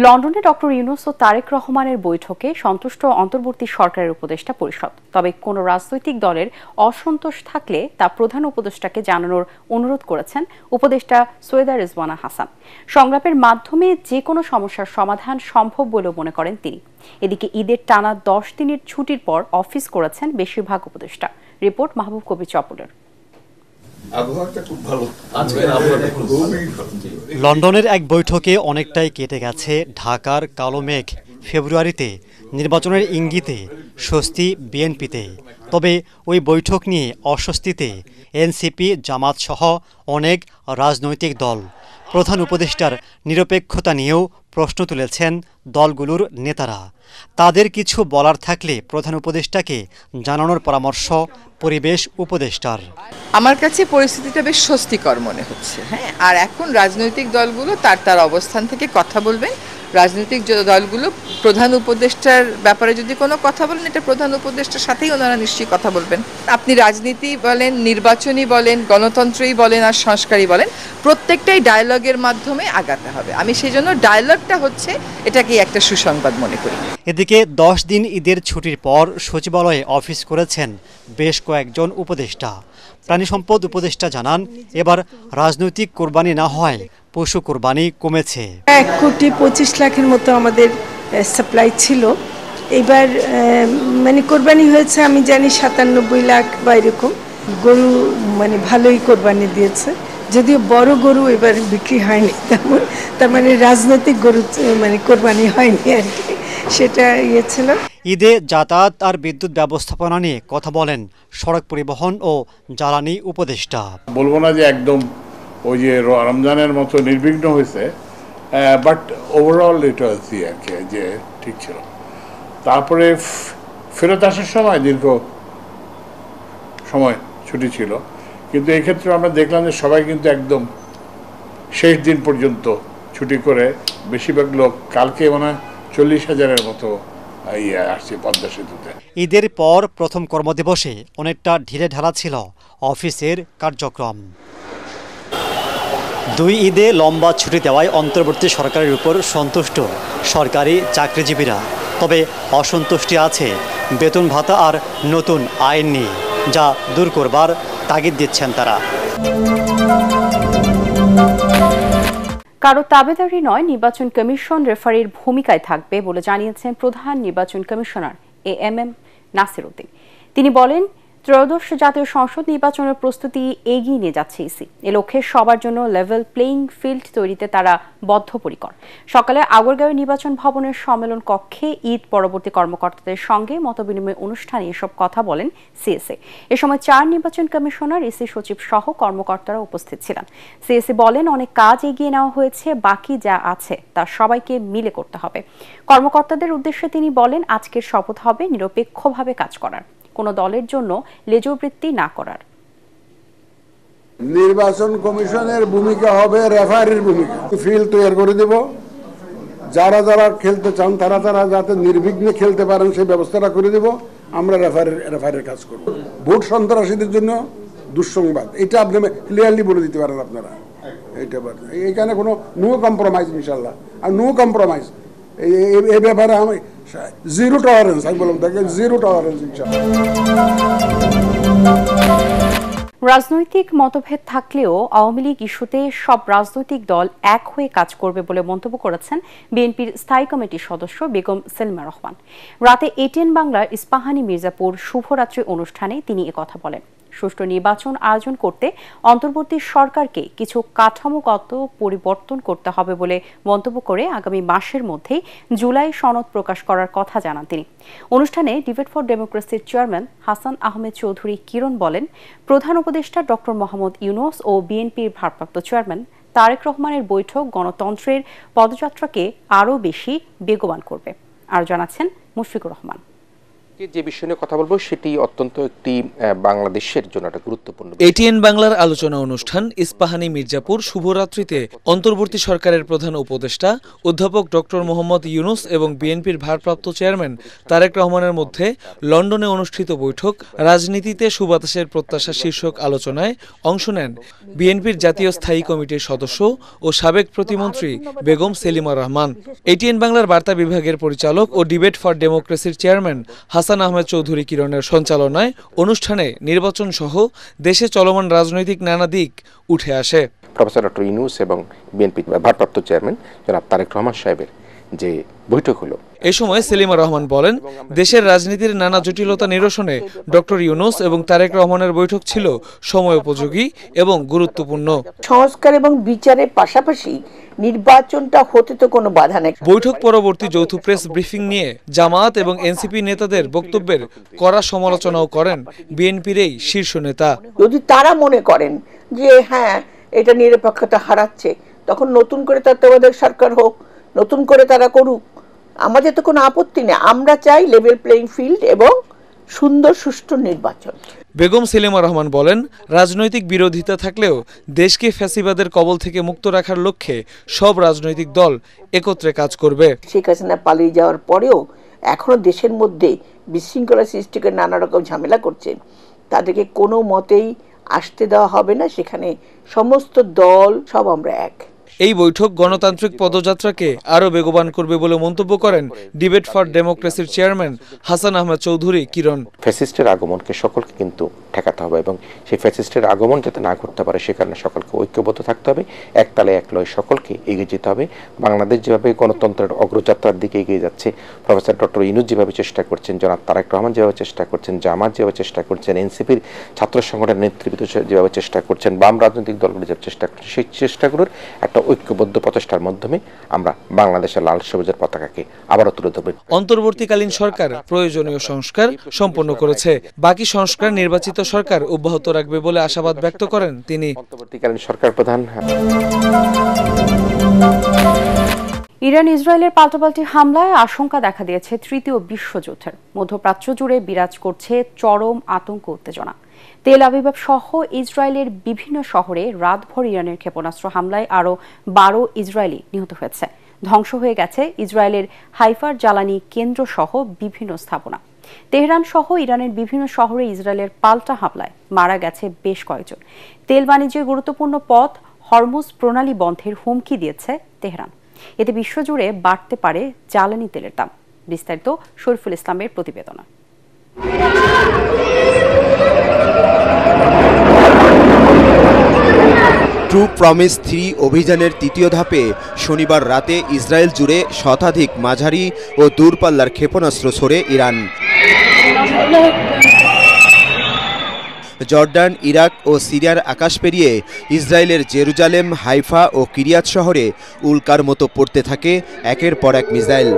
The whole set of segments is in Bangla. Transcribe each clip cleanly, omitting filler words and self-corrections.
লন্ডনে ডক্টর ইউনূস ও তারেক রহমানের বৈঠকে সন্তুষ্ট অন্তর্বর্তী সরকারের উপদেষ্টা পরিষদ। তবে কোনো রাজনৈতিক দলের অসন্তোষ থাকলে তা প্রধান উপদেষ্টাকে জানানোর অনুরোধ করেছেন উপদেষ্টা সৈয়দা রিজওয়ানা হাসান। সংলাপের মাধ্যমে যে কোনো সমস্যার সমাধান সম্ভব বলেও মনে করেন তিনি। এদিকে ঈদের টানা 10 দিনের ছুটির পর অফিস করেছেন বেশিরভাগ উপদেষ্টা। রিপোর্ট মাহবুব কবির চপলের। লন্ডনের এক বৈঠকে অনেকটাই কেটে গেছে ঢাকার কালো মেঘ। ফেব্রুয়ারিতে নির্বাচনের ইঙ্গিতে স্বস্তি বিএনপিতে, তবে ওই বৈঠক নিয়ে অস্বস্তিতে এনসিপি, জামাত সহ অনেক রাজনৈতিক দল। প্রধান উপদেষ্টার নিরপেক্ষতা নিয়েও প্রশ্ন তুলেছেন দলগুলোর নেতারা। তাদের কিছু বলার থাকলে প্রধান উপদেষ্টাকে জানানোর পরামর্শ পরিবেশ উপদেষ্টার। আমার কাছে পরিস্থিতিটা বেশ স্বস্তিকর মনে হচ্ছে। হ্যাঁ, আর এখন রাজনৈতিক দলগুলো তার অবস্থান থেকে কথা বলবেন। রাজনৈতিক দলগুলো প্রধান উপদেষ্টার ব্যাপারে যদি কোনো কথা বলেন, এটা প্রধান উপদেষ্টার সাথেই ওনারা নিশ্চয়ই কথা বলবেন। আপনি রাজনীতি বলেন, নির্বাচনী বলেন, গণতন্ত্রই বলেন আর সংস্কারই বলেন, প্রত্যেকটাই ডায়ালগের মাধ্যমে আগাতে হবে। আমি সেই জন্য ডায়ালগটা হচ্ছে এটাকে একটা সুসংবাদ মনে করি। এদিকে 10 দিন ঈদের ছুটির পর সচিবালয়ে অফিস করেছেন বেশ কয়েকজন উপদেষ্টা। প্রাণী সম্পদ উপদেষ্টা জানান, এবার রাজনৈতিক কোরবানি না হয় পশু কোরবানি কমেছে। 1,25,00,000-এর মতো আমাদের সাপ্লাই ছিল। এবার মানে কোরবানি হয়েছে আমি জানি 97 লাখ বা এরকম। গরু মানে ভালোই কোরবানি দিয়েছে, যদিও বড় গরু এবার বিক্রি হয়নি তেমন। তার মানে রাজনৈতিক গরু মানে কোরবানি হয়নি আর কি, সেটা ছিল। ঈদে যাতায়াত আর বিদ্যুৎ ব্যবস্থাপনা নিয়ে কথা বলেন সড়ক পরিবহন ও জ্বালানি উপদেষ্টা। বলবো না যে একদম ওই যে রমজানের মতো নির্বিঘ্ন হয়েছে, বাট ওভারঅল এটা হচ্ছে আর কি যে ঠিক ছিল। তারপরে ফেরত আসার সময় দীর্ঘ সময় ছুটি ছিল, কিন্তু এক্ষেত্রে আমরা দেখলাম যে সবাই কিন্তু একদম শেষ দিন পর্যন্ত ছুটি করে বেশিরভাগ লোক কালকে মনে হয় 40,000-এর মতো আসছে পদ্মা সেতুতে। ঈদের পর প্রথম কর্মদিবসে অনেকটা ঢিলে ঢালা ছিল অফিসের কার্যক্রম। 2 ঈদে লম্বা ছুটি দেওয়ায় অন্তর্বর্তী সরকারের উপর সন্তুষ্ট সরকারি চাকরিজীবীরা। তবে অসন্তুষ্টি আছে বেতন ভাতা আর নতুন আইন নিয়ে, যা দূর করবার তাগিদ দিচ্ছেন তারা। কারো তাবেদারি নয়, নির্বাচন কমিশন রেফারির ভূমিকায় থাকবে বলে জানিয়েছেন প্রধান নির্বাচন কমিশনার এএমএম নাসির উদ্দিন। তিনি বলেন, ত্রয়োদশ জাতীয় সংসদ নির্বাচনের প্রস্তুতি এগিয়ে নিয়ে যাচ্ছে ইসি। এ লক্ষ্যে সবার জন্য লেভেল প্লেইং ফিল্ড তৈরিতে তারা বদ্ধপরিকর। সকালে আগরগাঁও নির্বাচন ভবনের সম্মেলন কক্ষে ঈদ পরবর্তী কর্মকর্তাদের সঙ্গে মতবিনিময় অনুষ্ঠানে এসব কথা বলেন সিএসএ। এ সময় 4 নির্বাচন কমিশনার, ইসি সচিব সহ কর্মকর্তারা উপস্থিত ছিলেন। সিএসএ বলেন, অনেক কাজ এগিয়ে নেওয়া হয়েছে, বাকি যা আছে তা সবাইকে মিলে করতে হবে। কর্মকর্তাদের উদ্দেশ্যে তিনি বলেন, আজকের শপথ হবে নিরপেক্ষভাবে কাজ করার, কোনো দলের জন্য লেজবৃত্তি না করার। নির্বাচন কমিশনের ভূমিকা হবে রেফারির ভূমিকা। ফিল্ড তৈরি করে দেব, যারা যারা খেলতে চান তারা যাতে নির্বিঘ্নে খেলতে পারেন সেই ব্যবস্থাটা করে দেব। আমরা রেফারির কাজ করব। ভোট সন্ত্রাসীদের জন্য দুঃসংবাদ, এটা আপনি ক্লিয়ারলি বলে দিতে পারেন আপনারা। এখানে কোনো নো কম্প্রোমাইজ ইনশাল্লাহ, আর নো কম্প্রোমাইজ এই ব্যাপারে আমি জিরো টলারেন্স, আমি বললাম তাকে জিরো টলারেন্স ইনশাল্লাহ। রাজনৈতিক মতভেদ থাকলেও আওয়ামী লীগ ইস্যুতে সব রাজনৈতিক দল এক হয়ে কাজ করবে বলে মন্তব্য করেছেন বিএনপির স্থায়ী কমিটির সদস্য বেগম সেলিমা রহমান। রাতে এটিএন বাংলার ইস্পাহানি মির্জাপুর শুভরাত্রি অনুষ্ঠানে তিনি একথা বলেন। সুষ্ঠু নির্বাচন আয়োজন করতে অন্তর্বর্তী সরকারকে কিছু কাঠামোগত পরিবর্তন করতে হবে বলে মন্তব্য করে আগামী মাসের মধ্যেই জুলাই সনদ প্রকাশ করার কথা জানান তিনি। অনুষ্ঠানে ডিবেট ফর ডেমোক্রেসির চেয়ারম্যান হাসান আহমেদ চৌধুরী কিরণ বলেন, প্রধান উপদেষ্টা ডক্টর মোহাম্মদ ইউনূস ও বিএনপির ভারপ্রাপ্ত চেয়ারম্যান তারেক রহমানের বৈঠক গণতন্ত্রের পদযাত্রাকে আরও বেশি বেগবান করবে। আর জানাচ্ছেন মুশফিকুর রহমান। যে বিষয় নিয়ে কথা বলবো সেটি অত্যন্ত একটি বাংলাদেশের জন্য একটা গুরুত্বপূর্ণ। এটিএন বাংলার আলোচনা অনুষ্ঠান ইস্পাহানী মির্জাপুর শুভরাত্রিতে অন্তর্বর্তী সরকারের প্রধান উপদেষ্টা অধ্যাপক ডক্টর মোহাম্মদ ইউনূস এবং বিএনপির ভারপ্রাপ্ত চেয়ারম্যান তারেক রহমানের মধ্যে লন্ডনে অনুষ্ঠিত বৈঠক রাজনীতিতে সুবাতাসের প্রত্যাশা শীর্ষক আলোচনায় অংশ নেন বিএনপির জাতীয় স্থায়ী কমিটির সদস্য ও সাবেক প্রতিমন্ত্রী বেগম সেলিমা রহমান। এটিএন বাংলার বার্তা বিভাগের পরিচালক ও ডিবেট ফর ডেমোক্রেসির চেয়ারম্যান হাসান আহমেদ চৌধুরী কিরণের সঞ্চালনায় অনুষ্ঠানে নির্বাচন সহ দেশে চলমান রাজনৈতিক নানা দিক উঠে আসে। প্রফেসর ডক্টর ইউনূস এবং বিএনপি ভারপ্রাপ্ত চেয়ারম্যান জনাব তারেক রহমান সাহেবের যে বৈঠক হলো, এ সময় সেলিমা রহমান বলেন, দেশের রাজনীতির নানা জটিলতা নিরসনে ডক্টর ইউনূস এবং তারেক রহমানের বৈঠক ছিল সময়োপযোগী এবং গুরুত্বপূর্ণ। সংস্কার এবং বিচারের পাশাপাশি নির্বাচনটা হতে তো কোনো বাধা নেই। বৈঠক পরবর্তী যৌথ প্রেস ব্রিফিং নিয়ে জামায়াত এবং এনসিপি নেতাদের বক্তব্যের কড়া সমালোচনাও করেন বিএনপির এই শীর্ষ নেতা। যদি তারা মনে করেন যে হ্যাঁ এটা নিরপেক্ষতা হারাচ্ছে, তখন নতুন করে তত্ত্বাবধায়ক সরকার হোক, নতুন করে তারা করুক, আমাদের তো কোনো আপত্তি নেই। আমরা চাই লেভেল প্লেইং ফিল্ড এবং সুন্দর সুষ্ঠু নির্বাচন। বেগম সেলিমা রহমান বলেন, রাজনৈতিক বিরোধিতা থাকলেও দেশকে ফ্যাসিবাদের কবল থেকে মুক্ত রাখার লক্ষ্যে সব রাজনৈতিক দল একত্রে কাজ করবে। শেখ হাসিনা পালিয়ে যাওয়ার পরেও এখনো দেশের মধ্যে বিশৃঙ্খলা সৃষ্টি করে নানা রকম ঝামেলা করছে, তাদেরকে কোনো মতেই আসতে দেওয়া হবে না। সেখানে সমস্ত দল সব আমরা এক। এই বৈঠক গণতান্ত্রিক পদযাত্রাকে আরও বেগবান করবে বলে মন্তব্য করেন ডিবেট ফর ডেমোক্রেসির চেয়ারম্যান হাসান আহমেদ চৌধুরী কিরণ। ফ্যাসিস্টের আগমনকে সকলকে কিন্তু ঠেকাতে হবে এবং সেই ফ্যাসিস্টের আগমন যাতে না ঘটতে পারে সে কারণে সকলকে ঐক্যবদ্ধ থাকতে হবে, একতালে এক লয় সকলকে এগিয়ে যেতে হবে। বাংলাদেশ যেভাবে গণতন্ত্রের অগ্রযাত্রার দিকে এগিয়ে যাচ্ছে, প্রফেসর ডক্টর ইউনূস যেভাবে চেষ্টা করছেন, জনাব তারেক রহমান যেভাবে চেষ্টা করছেন, জামাত যেভাবে চেষ্টা করছেন, এনসিপির ছাত্র সংগঠনের নেতৃবৃন্দ যেভাবে চেষ্টা করছেন, বাম রাজনৈতিক দলগুলো যেভাবে চেষ্টা করছেন, সেই চেষ্টাগুলোর একটা ঐক্যবদ্ধ প্রচেষ্টার মাধ্যমে আমরা বাংলাদেশের লাল সবুজের পতাকাকে আবারও তুলে ধরব। অন্তর্বর্তীকালীন সরকার প্রয়োজনীয় সংস্কার সম্পন্ন করেছে, বাকি সংস্কার নির্বাচিত সরকার অব্যাহত রাখবে বলে আশাবাদ ব্যক্ত করেন তিনি। অন্তর্বর্তীকালীন সরকার প্রধান। ইরান ইসরায়েলের পাল্টাপাল্টি হামলায় আশঙ্কা দেখা দিয়েছে তৃতীয় বিশ্বযুদ্ধের। মধ্যপ্রাচ্য জুড়ে বিরাজ করছে চরম আতঙ্ক উত্তেজনা। তেল আবিব সহ ইসরায়েলের বিভিন্ন শহরে রাতভর ইরানের ক্ষেপণাস্ত্র হামলায় আরও 12 ইসরায়েলি নিহত হয়েছে। ধ্বংস হয়ে গেছে ইসরায়েলের হাইফার জ্বালানি কেন্দ্র সহ বিভিন্ন স্থাপনা। তেহরান সহ ইরানের বিভিন্ন শহরে ইসরায়েলের পাল্টা হামলায় মারা গেছে বেশ কয়েকজন। তেল বাণিজ্যের গুরুত্বপূর্ণ পথ হরমুজ প্রণালী বন্ধের হুমকি দিয়েছে তেহরান। এতে বিশ্বজুড়ে বাড়তে পারে জ্বালানি তেলের দাম। বিস্তারিত শরীফুল ইসলামের প্রতিবেদন। ট্রু প্রমিস 3 অভিযানের তৃতীয় ধাপে শনিবার রাতে ইসরায়েল জুড়ে শতাধিক মাঝারি ও দূরপাল্লার ক্ষেপণাস্ত্র ছোড়ে ইরান। জর্ডান, ইরাক ও সিরিয়ার আকাশ পেরিয়ে ইসরায়েলের জেরুজালেম, হাইফা ও কিরিয়াত শহরে উল্কার মতো পড়তে থাকে একের পর এক মিসাইল।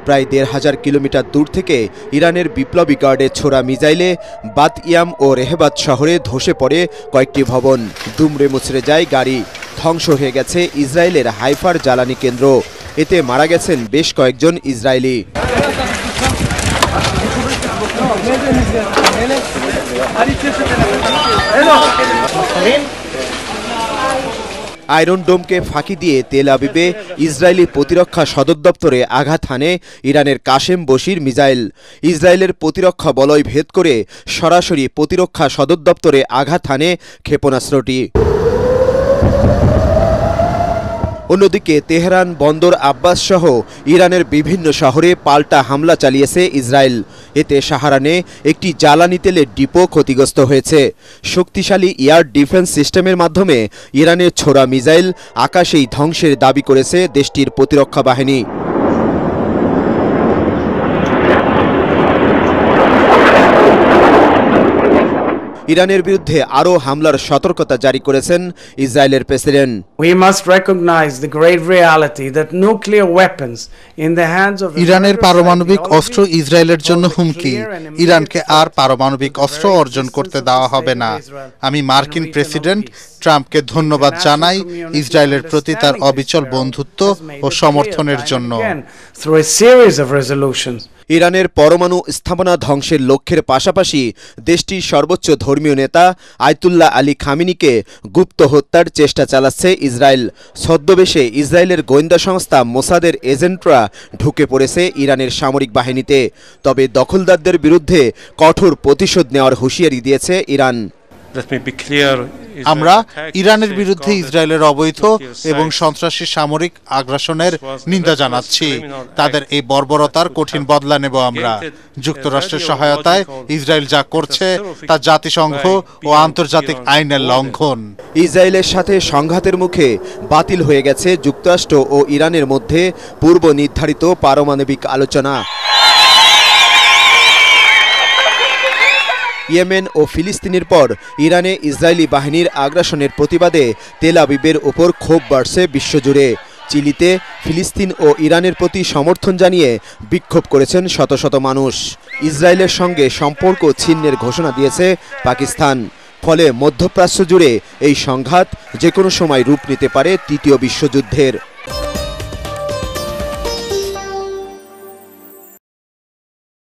প্রায় 1,500 কিলোমিটার দূর থেকে ইরানের বিপ্লবী গার্ডের ছোড়া মিসাইলে বাত ইয়াম ও রেহেবাত শহরে ধসে পড়ে কয়েকটি ভবন, দুমড়ে মুচড়ে যায় গাড়ি। ধ্বংস হয়ে গেছে ইসরায়েলের হাইফার জ্বালানি কেন্দ্র। এতে মারা গেছেন বেশ কয়েকজন ইসরায়েলি। আয়রন ডোমকে ফাঁকি দিয়ে তেল আবিবে ইসরায়েলি প্রতিরক্ষা সদর দপ্তরে আঘাত হানে ইরানের কাশেম বশির মিসাইল। ইসরায়েলের প্রতিরক্ষা বলয় ভেদ করে সরাসরি প্রতিরক্ষা সদর দপ্তরে আঘাত হানে ক্ষেপণাস্ত্রটি। অন্যদিকে তেহরান, বন্দর আব্বাস সহ ইরানের বিভিন্ন শহরে পাল্টা হামলা চালিয়েছে ইসরায়েল। এতে সাহারানে একটি জ্বালানি তেলের ডিপো ক্ষতিগ্রস্ত হয়েছে। শক্তিশালী এয়ার ডিফেন্স সিস্টেমের মাধ্যমে ইরানের ছোড়া মিসাইল আকাশেই ধ্বংসের দাবি করেছে দেশটির প্রতিরক্ষা বাহিনী। ইরানের বিরুদ্ধে আরও হামলার সতর্কতা জারি করেছেন ইসরায়েলের প্রেসিডেন্ট। ইরানের পারমাণবিক অস্ত্র ইসরায়েলের জন্য হুমকি। ইরানকে আর পারমাণবিক অস্ত্র অর্জন করতে দেওয়া হবে না। আমি মার্কিন প্রেসিডেন্ট ট্রাম্পকে ধন্যবাদ জানাই ইসরায়েলের প্রতি তার অবিচল বন্ধুত্ব ও সমর্থনের জন্য। ইরানের পরমাণু স্থাপনা ধ্বংসের লক্ষ্যের পাশাপাশি দেশটির সর্বোচ্চ ধর্মীয় নেতা আয়াতুল্লাহ আলী খামেনিকে গুপ্ত হত্যার চেষ্টা চালাচ্ছে ইসরায়েল। ছদ্মবেশে ইসরায়েলের গোয়েন্দা সংস্থা মোসাদের এজেন্টরা ঢুকে পড়েছে ইরানের সামরিক বাহিনীতে। তবে দখলদারদের বিরুদ্ধে কঠোর প্রতিশোধ নেওয়ার হুঁশিয়ারি দিয়েছে ইরান। আমরা ইরানের বিরুদ্ধে ইসরায়েলের অবৈধ এবং সন্ত্রাসী সামরিক আগ্রাসনের নিন্দা জানাচ্ছি। তাদের এই বর্বরতার কঠিন বদলা নেব আমরা। যুক্তরাষ্ট্রের সহায়তায় ইসরায়েল যা করছে তা জাতিসংঘ ও আন্তর্জাতিক আইনের লঙ্ঘন। ইসরায়েলের সাথে সংঘাতের মুখে বাতিল হয়ে গেছে যুক্তরাষ্ট্র ও ইরানের মধ্যে পূর্ব নির্ধারিত পারমাণবিক আলোচনা। ইয়েমেন ও ফিলিস্তিনের পর ইরানে ইসরায়েলি বাহিনীর আগ্রাসনের প্রতিবাদে তেল আবিবের ওপর ক্ষোভ বাড়ছে বিশ্বজুড়ে। চিলিতে ফিলিস্তিন ও ইরানের প্রতি সমর্থন জানিয়ে বিক্ষোভ করেছেন শত শত মানুষ। ইসরায়েলের সঙ্গে সম্পর্ক ছিন্নের ঘোষণা দিয়েছে পাকিস্তান। ফলে মধ্যপ্রাচ্য জুড়ে এই সংঘাত যে কোনো সময় রূপ নিতে পারে তৃতীয় বিশ্বযুদ্ধের।